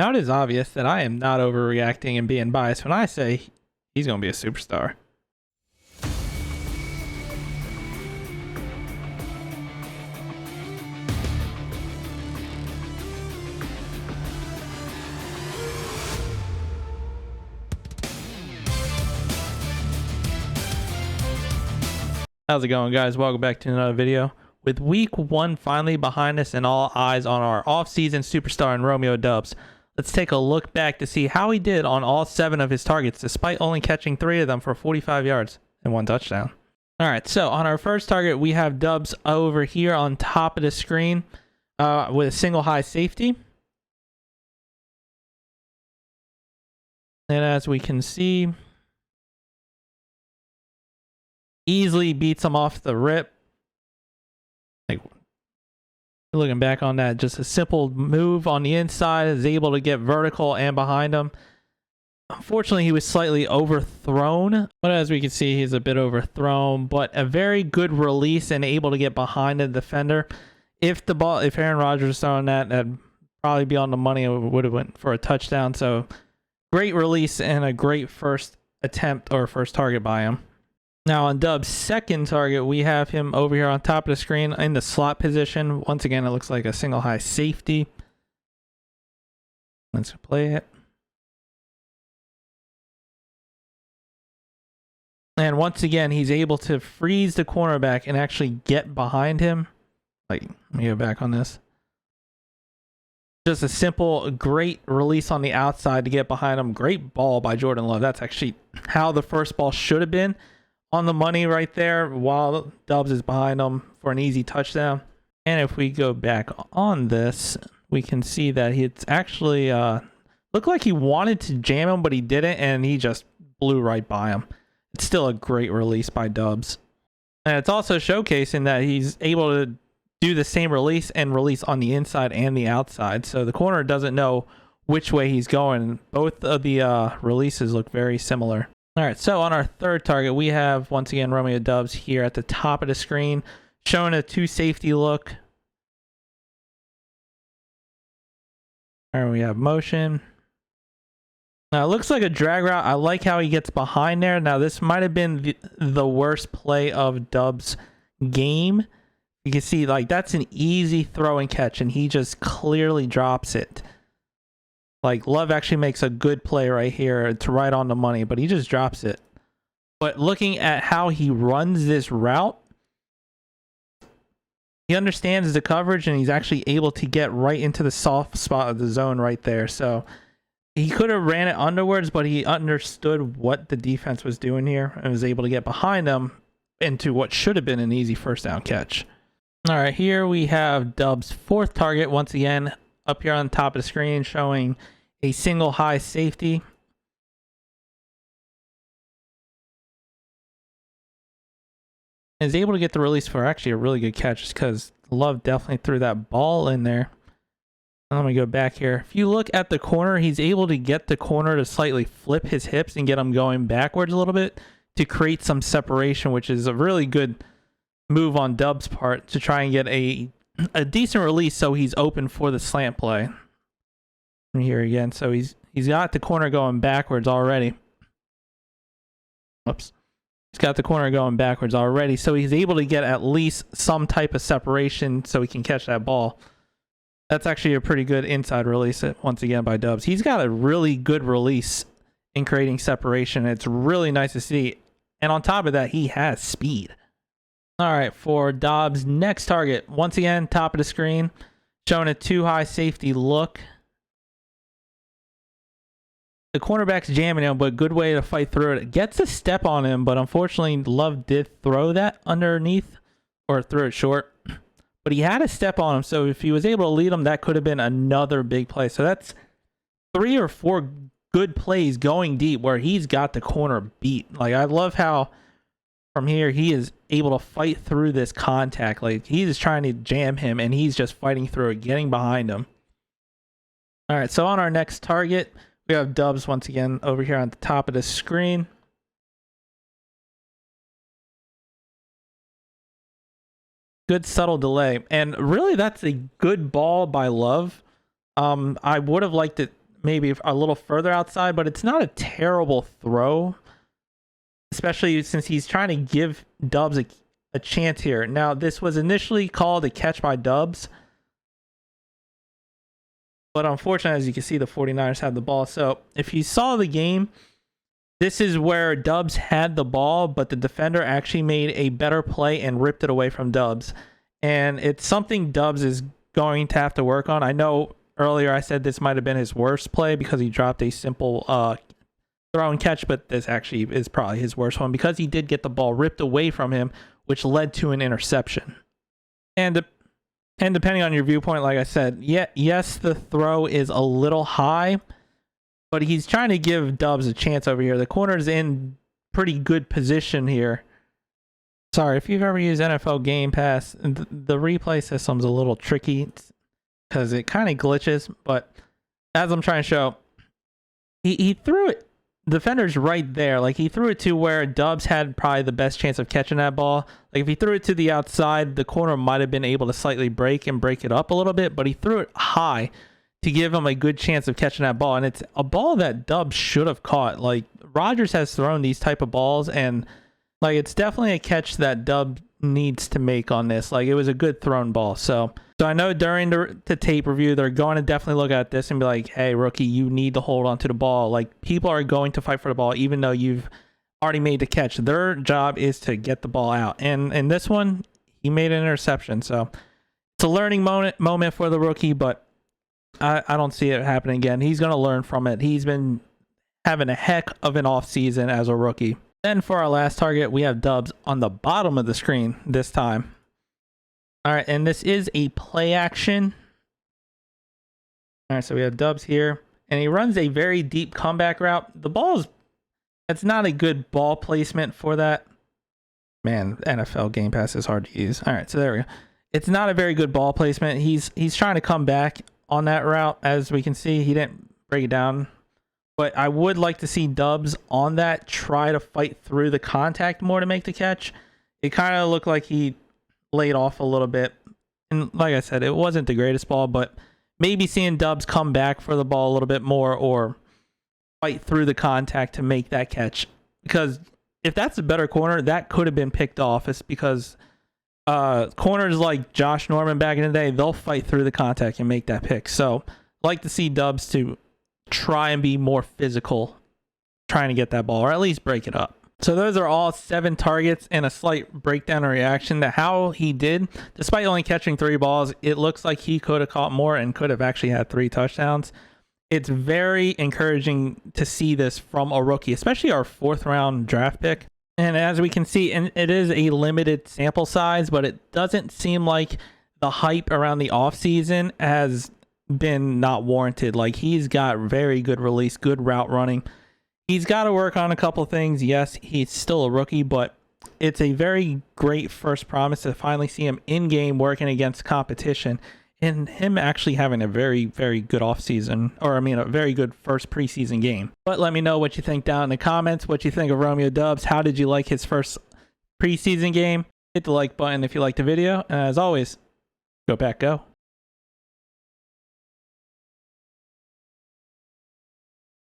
Now it is obvious that I am not overreacting and being biased when I say he's going to be a superstar. How's it going, guys? Welcome back to another video. With week 1 finally behind us and all eyes on our off-season superstar in Romeo Doubs, let's take a look back to see how he did on all 7 of his targets, despite only catching 3 of them for 45 yards and 1 touchdown. Alright, so on our first target, we have Doubs over here on top of the screen with a single high safety. And as we can see, easily beats him off the rip. Like, looking back on that, just a simple move on the inside, is able to get vertical and behind him. Unfortunately, he was slightly overthrown, but as we can see, he's a bit overthrown, but a very good release and able to get behind the defender. If Aaron Rodgers was throwing that, that'd probably be on the money. It would have went for a touchdown. So great release and a great first attempt or first target by him. Now on Doubs' second target, we have him over here on top of the screen in the slot position. Once again, it looks like a single high safety. Let's play it. And once again, he's able to freeze the cornerback and actually get behind him. Like, let me go back on this. Just a simple, great release on the outside to get behind him. Great ball by Jordan Love. That's actually how the first ball should have been. On the money right there while Doubs is behind him for an easy touchdown. And if we go back on this, we can see that it's actually looked like he wanted to jam him, but he didn't, and he just blew right by him. It's still a great release by Doubs. And it's also showcasing that he's able to do the same release and release on the inside and the outside. So the corner doesn't know which way he's going. Both of the releases look very similar. All right, so on our third target, we have, once again, Romeo Doubs here at the top of the screen, showing a 2 safety look. All right, we have motion. Now, it looks like a drag route. I like how he gets behind there. Now, this might have been the worst play of Doubs' game. You can see, like, that's an easy throw and catch, and he just clearly drops it. Like, Love actually makes a good play right here. It's right on the money, but he just drops it. But looking at how he runs this route, he understands the coverage, and he's actually able to get right into the soft spot of the zone right there. So he could have ran it underwards, but he understood what the defense was doing here and was able to get behind them into what should have been an easy first down catch. All right, here we have Doubs' fourth target once again. Up here on top of the screen, showing a single high safety. Is able to get the release for actually a really good catch, because Love definitely threw that ball in there. Let me go back here. If you look at the corner, he's able to get the corner to slightly flip his hips and get him going backwards a little bit to create some separation, which is a really good move on Doubs' part to try and get a decent release so he's open for the slant play. And here again, so he's got the corner going backwards already. Whoops. He's got the corner going backwards already, so he's able to get at least some type of separation so he can catch that ball. That's actually a pretty good inside release, once again, by Doubs. He's got a really good release in creating separation. It's really nice to see. And on top of that, he has speed. All right, for Doubs' next target, once again, top of the screen, showing a 2 high safety look. The cornerback's jamming him, but good way to fight through it. Gets a step on him, but unfortunately, Love did throw that underneath, or threw it short. But he had a step on him, so if he was able to lead him, that could have been another big play. So that's 3 or 4 good plays going deep where he's got the corner beat. Like, I love how from here he is able to fight through this contact. Like, he's trying to jam him, and he's just fighting through it, getting behind him. All right, so on our next target, we have Doubs once again over here on the top of the screen. Good subtle delay, and really that's a good ball by Love. I would have liked it maybe a little further outside, but it's not a terrible throw, especially since he's trying to give Doubs a chance here. Now, this was initially called a catch by Doubs, but unfortunately, as you can see, the 49ers had the ball. So if you saw the game, this is where Doubs had the ball, but the defender actually made a better play and ripped it away from Doubs. And it's something Doubs is going to have to work on. I know earlier I said this might have been his worst play because he dropped a simple throw and catch, but this actually is probably his worst one because he did get the ball ripped away from him, which led to an interception. And depending on your viewpoint, like I said, yes, the throw is a little high, but he's trying to give Doubs a chance over here. The corner's in pretty good position here. Sorry, if you've ever used NFL Game Pass, the replay system's a little tricky because it kind of glitches, but as I'm trying to show, he threw it. The defender's right there. Like, he threw it to where Doubs had probably the best chance of catching that ball. Like, if he threw it to the outside, the corner might have been able to slightly break it up a little bit, but he threw it high to give him a good chance of catching that ball. And it's a ball that Doubs should have caught. Like, Rodgers has thrown these type of balls, and like, it's definitely a catch that Doubs needs to make on this. Like, it was a good thrown ball. So I know during the tape review, they're going to definitely look at this and be like, hey, rookie, you need to hold on to the ball. Like, people are going to fight for the ball, even though you've already made the catch. Their job is to get the ball out. And in this one, he made an interception. So it's a learning moment for the rookie, but I don't see it happening again. He's going to learn from it. He's been having a heck of an offseason as a rookie. Then for our last target, we have Doubs on the bottom of the screen this time. All right, and this is a play action. All right, so we have Doubs here, and he runs a very deep comeback route. The ball it's not a good ball placement for that. Man, NFL Game Pass is hard to use. All right, so there we go. It's not a very good ball placement. He's trying to come back on that route. As we can see, he didn't break it down. But I would like to see Doubs on that try to fight through the contact more to make the catch. It kind of looked like he laid off a little bit. And like I said, it wasn't the greatest ball, but maybe seeing Doubs come back for the ball a little bit more or fight through the contact to make that catch. Because if that's a better corner, that could have been picked off. It's because corners like Josh Norman back in the day, they'll fight through the contact and make that pick. So I'd like to see Doubs to try and be more physical trying to get that ball, or at least break it up. So those are all 7 targets and a slight breakdown or reaction to how he did. Despite only catching 3 balls, it looks like he could have caught more and could have actually had 3 touchdowns. It's very encouraging to see this from a rookie, especially our 4th round draft pick. And as we can see, and it is a limited sample size, but it doesn't seem like the hype around the offseason has been not warranted. Like, he's got very good release, good route running. He's got to work on a couple things. Yes, he's still a rookie, but it's a very great first promise to finally see him in game working against competition and him actually having a very, very good offseason, or I mean, a very good first preseason game. But let me know what you think down in the comments. What you think of Romeo Doubs? How did you like his first preseason game? Hit the like button if you liked the video. And as always, go Pack Go.